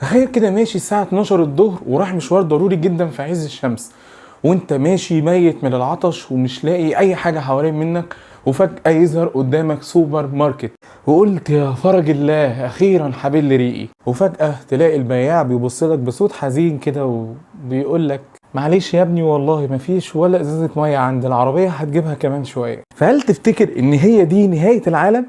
تخيل كده ماشي الساعة 12 الظهر وراح مشوار ضروري جدا في عز الشمس، وانت ماشي ميت من العطش ومش لاقي اي حاجة حوالين منك، وفجأة يظهر قدامك سوبر ماركت وقلت يا فرج الله اخيرا حابل لي ريقي. وفجأة تلاقي البياع بيبصلك بصوت حزين كده وبيقولك معلش يا ابني والله مفيش ولا ازازة مية عند العربية، هتجيبها كمان شوية. فهل تفتكر ان هي دي نهاية العالم؟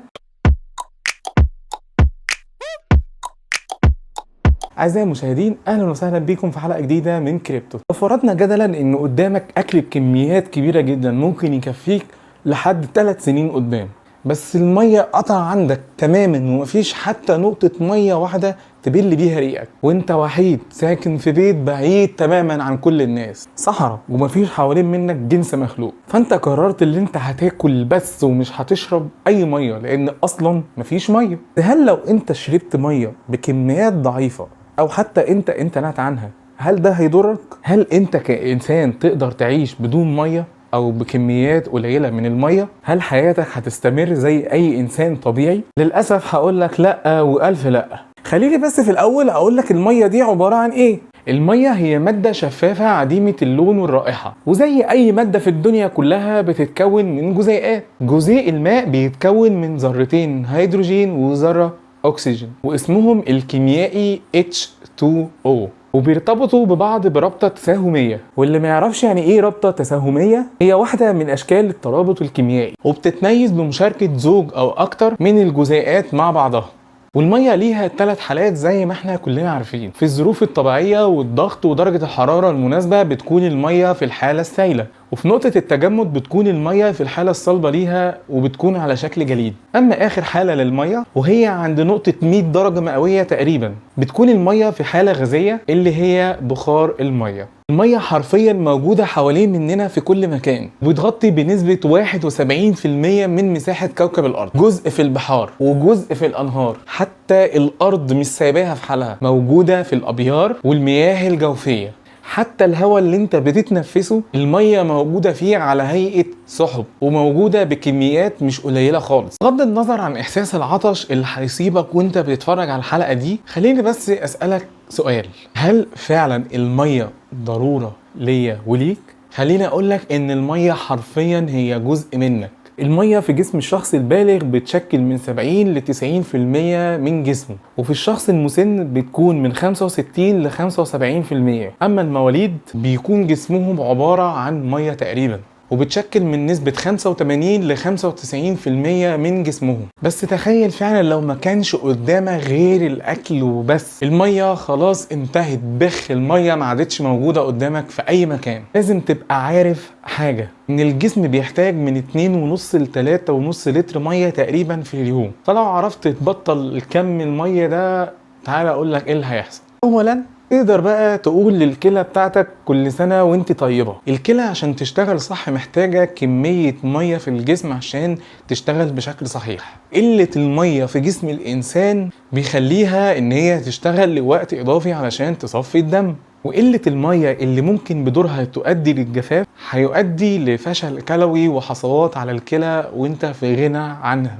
أعزائي المشاهدين، أهلا وسهلا بكم في حلقة جديدة من كريبتو. لو فرضنا جدلا إن قدامك أكل بكميات كبيرة جدا ممكن يكفيك لحد 3 سنين قدام، بس المية قطع عندك تماما ومفيش حتى نقطة مية واحدة تبل بيها ريقك، وانت وحيد ساكن في بيت بعيد تماما عن كل الناس، صحراء ومفيش حوالين منك جنس مخلوق. فانت قررت ان انت هتاكل بس ومش هتشرب اي مية لان اصلا مفيش مية. هل لو انت شربت مية بكميات ضعيفة او حتى انت امتنعت عنها، هل ده هيضرك؟ هل انت كإنسان تقدر تعيش بدون مية او بكميات قليله من الميه؟ هل حياتك هتستمر زي اي انسان طبيعي؟ للاسف هقول لك لا والف لا. خليني بس في الاول اقول لك الميه دي عباره عن ايه. الميه هي ماده شفافه عديمه اللون والرائحه، وزي اي ماده في الدنيا كلها بتتكون من جزيئات. جزيء الماء بيتكون من ذرتين هيدروجين وذره اكسجين، واسمهم الكيميائي H2O، وبيرتبطوا ببعض برابطة تساهمية. واللي ما يعرفش يعني ايه رابطة تساهمية، هي واحدة من اشكال الترابط الكيميائي، وبتتميز بمشاركة زوج او اكتر من الجزيئات مع بعضها. والمية ليها 3 حالات زي ما احنا كلنا عارفين. في الظروف الطبيعية والضغط ودرجة الحرارة المناسبة بتكون المية في الحالة السائلة، وفي نقطة التجمد بتكون المية في الحالة الصلبة ليها وبتكون على شكل جليد. أما آخر حالة للمية وهي عند نقطة 100 درجة مئوية تقريبا، بتكون المية في حالة غازية اللي هي بخار المية. المية حرفيا موجودة حوالين مننا في كل مكان، وبتغطي بنسبة 71% من مساحة كوكب الأرض. جزء في البحار وجزء في الأنهار، حتى الأرض مش سايباها في حالها، موجودة في الأبيار والمياه الجوفية. حتى الهواء اللي انت بتتنفسه المية موجودة فيه على هيئة سحب، وموجودة بكميات مش قليلة خالص. بغض النظر عن احساس العطش اللي هيصيبك وانت بتتفرج على الحلقة دي، خليني بس اسألك سؤال: هل فعلا المية ضرورة ليا وليك؟ خليني اقولك ان المية حرفيا هي جزء منك. المية في جسم الشخص البالغ بتشكل من 70 ل 90% من جسمه، وفي الشخص المسن بتكون من 65 ل 75%. أما المواليد بيكون جسمهم عبارة عن مية تقريبا، وبتشكل من نسبة 85 ل 95% من جسمهم. بس تخيل فعلا لو ما كانش قدامك غير الأكل وبس، المية خلاص انتهت، بخ المية ما عادتش موجودة قدامك في أي مكان. لازم تبقى عارف حاجة، إن الجسم بيحتاج من 2.5 ل 3.5 لتر مية تقريبا في اليوم. فلو عرفت تبطل الكم المية ده، تعالى أقولك إيه اللي هيحصل. أولا تقدر بقى تقول للكلى بتاعتك كل سنة وانت طيبة. الكلى عشان تشتغل صح محتاجة كمية مية في الجسم عشان تشتغل بشكل صحيح. قلة المية في جسم الإنسان بيخليها ان هي تشتغل لوقت إضافي علشان تصفي الدم، وقلة المية اللي ممكن بدورها تؤدي للجفاف هيؤدي لفشل كلوي وحصوات على الكلى وانت في غنى عنها.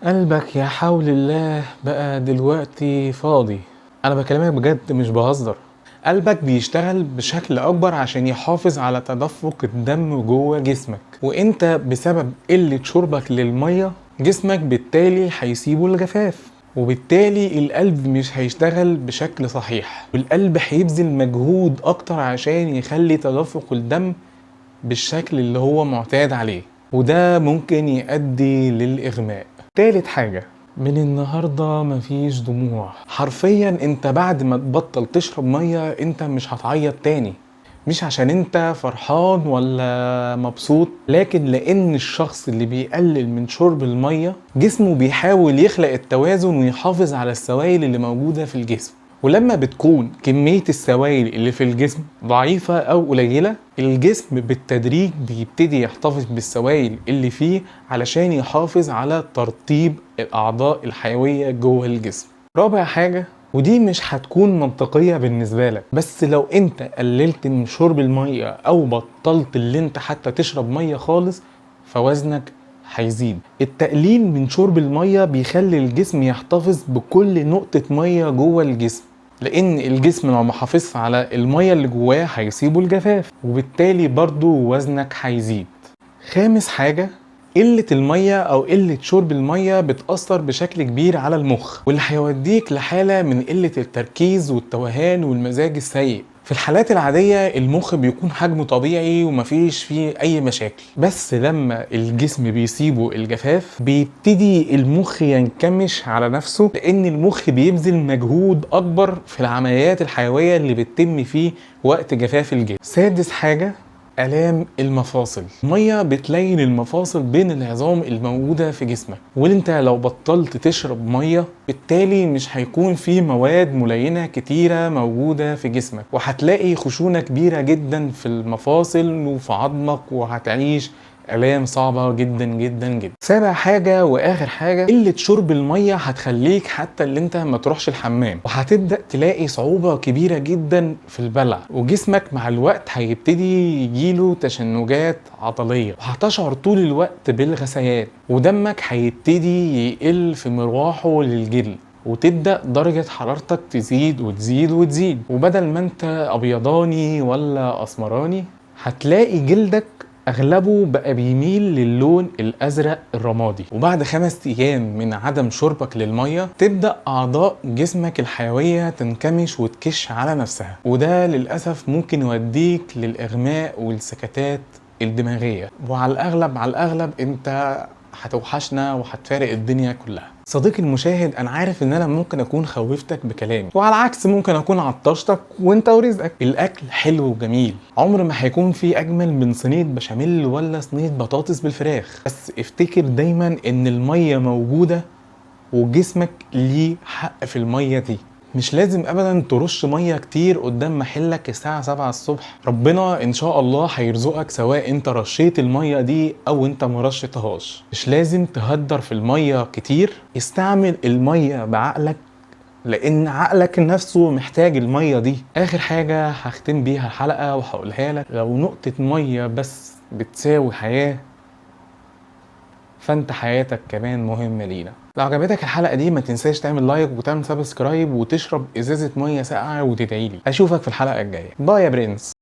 قلبك يا حول الله بقى دلوقتي فاضي، انا بكلمك بجد مش بهزر. قلبك بيشتغل بشكل اكبر عشان يحافظ على تدفق الدم جوه جسمك، وانت بسبب قلة شربك للمية جسمك بالتالي هيسيبه الجفاف، وبالتالي القلب مش هيشتغل بشكل صحيح، والقلب هيبذل مجهود اكتر عشان يخلي تدفق الدم بالشكل اللي هو معتاد عليه، وده ممكن يؤدي للإغماء. تالت حاجة، من النهاردة مفيش دموع. حرفيا انت بعد ما تبطل تشرب مية انت مش هتعيط تاني، مش عشان انت فرحان ولا مبسوط، لكن لان الشخص اللي بيقلل من شرب المية جسمه بيحاول يخلق التوازن ويحافظ على السوائل اللي موجودة في الجسم. ولما بتكون كمية السوائل اللي في الجسم ضعيفة أو قليلة، الجسم بالتدريج بيبتدي يحتفظ بالسوائل اللي فيه علشان يحافظ على ترطيب الأعضاء الحيوية جوه الجسم. رابع حاجة، ودي مش هتكون منطقية بالنسبة لك، بس لو انت قللت من شرب المية أو بطلت اللي انت حتى تشرب مية خالص، فوزنك هيزيد. التقليل من شرب المية بيخلي الجسم يحتفظ بكل نقطة مية جوه الجسم، لان الجسم لو ما حافظش على الميه اللي جواه هيصيبه الجفاف، وبالتالي برضو وزنك هيزيد. خامس حاجه، قلة المية أو قلة شرب المية بتأثر بشكل كبير على المخ، واللي هيوديك لحالة من قلة التركيز والتوهان والمزاج السيء. في الحالات العادية المخ بيكون حجمه طبيعي ومفيش فيه أي مشاكل، بس لما الجسم بيصيبه الجفاف بيبتدي المخ ينكمش على نفسه، لأن المخ بيبذل مجهود أكبر في العمليات الحيوية اللي بتتم فيه وقت جفاف الجسم. سادس حاجة، آلام المفاصل. المية بتلين المفاصل بين العظام الموجودة في جسمك، وانت لو بطلت تشرب مية بالتالي مش هيكون في مواد ملينة كتيرة موجودة في جسمك، وهتلاقي خشونة كبيرة جدا في المفاصل وفي عظمك، وهتعيش آلام صعبة جدا جدا جدا. سابع حاجة واخر حاجة، قلة شرب المية هتخليك حتى اللي انت ما تروحش الحمام، وهتبدأ تلاقي صعوبة كبيرة جدا في البلع، وجسمك مع الوقت هيبتدي يجيله تشنجات عضلية، وهتشعر طول الوقت بالغثيان، ودمك هيبتدي يقل في مروحه للجلد، وتبدأ درجة حرارتك تزيد وتزيد وتزيد، وبدل ما انت ابيضاني ولا اسمراني هتلاقي جلدك اغلبه بقى بيميل للون الازرق الرمادي. وبعد 5 ايام من عدم شربك للميه تبدا اعضاء جسمك الحيويه تنكمش وتكش على نفسها، وده للاسف ممكن يوديك للاغماء والسكتات الدماغيه، وعلى الاغلب انت هتوحشنا وهتفارق الدنيا كلها. صديقي المشاهد، انا عارف ان انا ممكن اكون خوفتك بكلامي، وعلى العكس ممكن اكون عطشتك وانت ورزقك. الاكل حلو وجميل، عمر ما هيكون في اجمل من صينيه بشاميل ولا صينيه بطاطس بالفراخ، بس افتكر دايما ان الميه موجوده وجسمك ليه حق في الميه دي. مش لازم ابدا ترش ميه كتير قدام محلك الساعه 7 الصبح، ربنا ان شاء الله هيرزقك سواء انت رشيت الميه دي او انت ما رشيتهاش. مش لازم تهدر في الميه كتير، استعمل الميه بعقلك، لان عقلك نفسه محتاج الميه دي. اخر حاجه هختم بيها الحلقه وهقولها لك، لو نقطه ميه بس بتساوي حياه، فانت حياتك كمان مهمة لينا. لو عجبتك الحلقة دي ما تنساش تعمل لايك وتعمل سبسكرايب وتشرب ازازة مية ساقعة وتدعيلي. اشوفك في الحلقة الجاية. باي يا برنس.